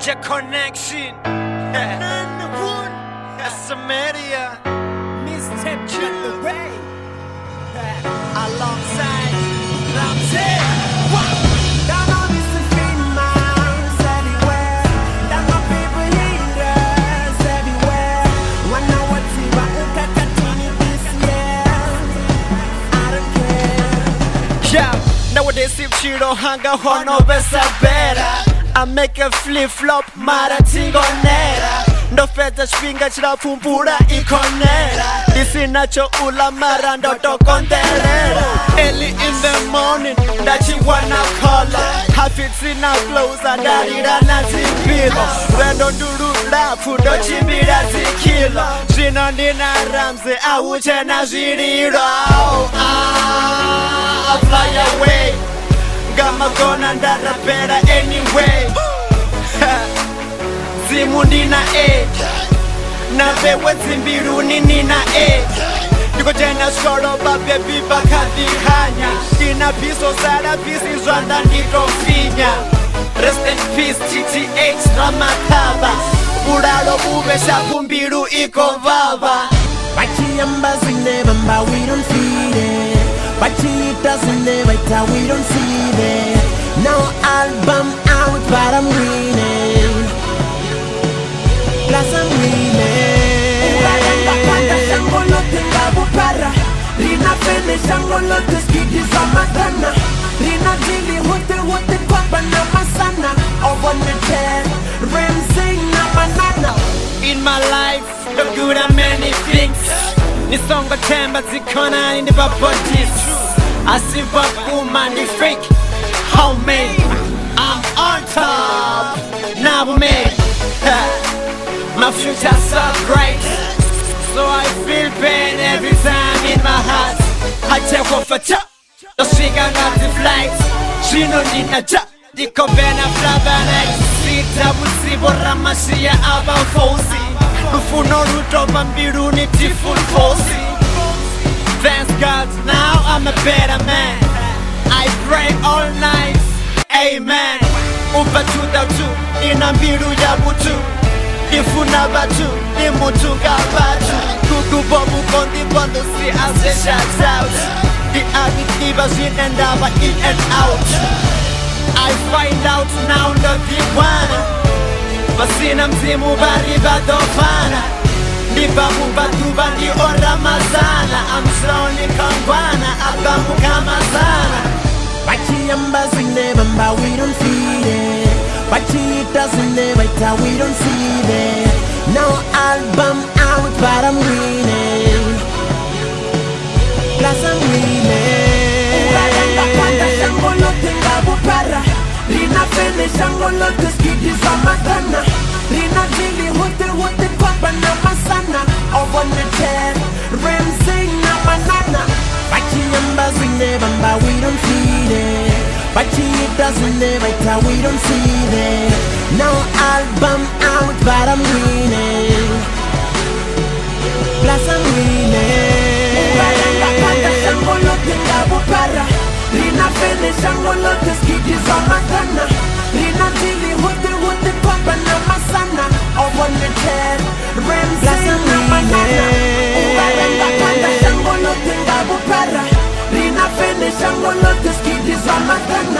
Major connection. Samaria. Mr. the Ray. Alongside Ramsey. Down on Mr. Famous everywhere. Down on people haters everywhere. When I want to continue this year, I don't care. Yeah, nowadays if you don't hang out on no better. I make a flip-flop, mara tingonera. Ndo fedha chipinga chirapumbura ikonera. Isinacho ula mara ndoto konderera. Early in the morning, ndachiwana kola. Hafitsina closer, darira na zipilo. Rendo nduru lafu, ndo chimbira zikilo. Shino ndina Ramsey, auche na ziriro. I fly away. Gama gonna ndara better anyway. Zimu ndina na vewe zimbiruni nina Niko tena skoro babye biba kadihanya. Ina piso sada pisi zwanda ndito finya. Rest in peace TTH Ramakaba. Uralo ube shakumbiru iko vava. Bachiamba zinebamba, we don't feed it. Bachita zinebita, we don't see it. No album out, but I'm winning. Plus I'm winning. Shangolote ngabu para. Rina fene shangolote skidi za magana. Rina jili hote kwapa na masana. Over the chair, Ramsey na manana. In my life, the good and many things. Nisonga temba zikona in the bodies. I see what woman the fake. Homemade, I'm on top. Now we made. My future's so bright. So I feel pain every time in my heart. I take off a chop. The singer got the flights. She no need a chop. The Covena Flavanex. Sita Busibora Mashia about Fosi. Rufuno Ruto Bambiruni Tifun Fosi. Thanks God, now I'm a better man. I pray all night, amen. Upa tutatu, inambiru ya butu. Ifuna batu, imutunga batu. Kuku bobu kondi bondo si as a shout out. The addictive in and out, in and out. I find out now not the one. Basina mzimu bariba dofana. Nibabu batuba ni ora mazana. I'm slowly kongwana, abamu kamazana. Bachiamba zinebamba, we don't feed it. Bachita zinebita, we don't see it. No album out, but I'm winning. Plus I'm winning. Shangolote ngabu para. Rina fene shangolote skidi za magana. Rina jili hote kwapa na masana. Over the chair, Ramsey na manana. Bachiamba zinebamba, we don't feed it. Bachita zinebita, we don't see it. No album out, but I'm winning. Plus I'm winning. Shangolote ngabu para. Rina fene shangolote skidi za magana. Rina jili hote kwapa na masana. Over the chair, Ramsey na manana. Shangolote ngabu para. Rina fene shangolote skidi za magana.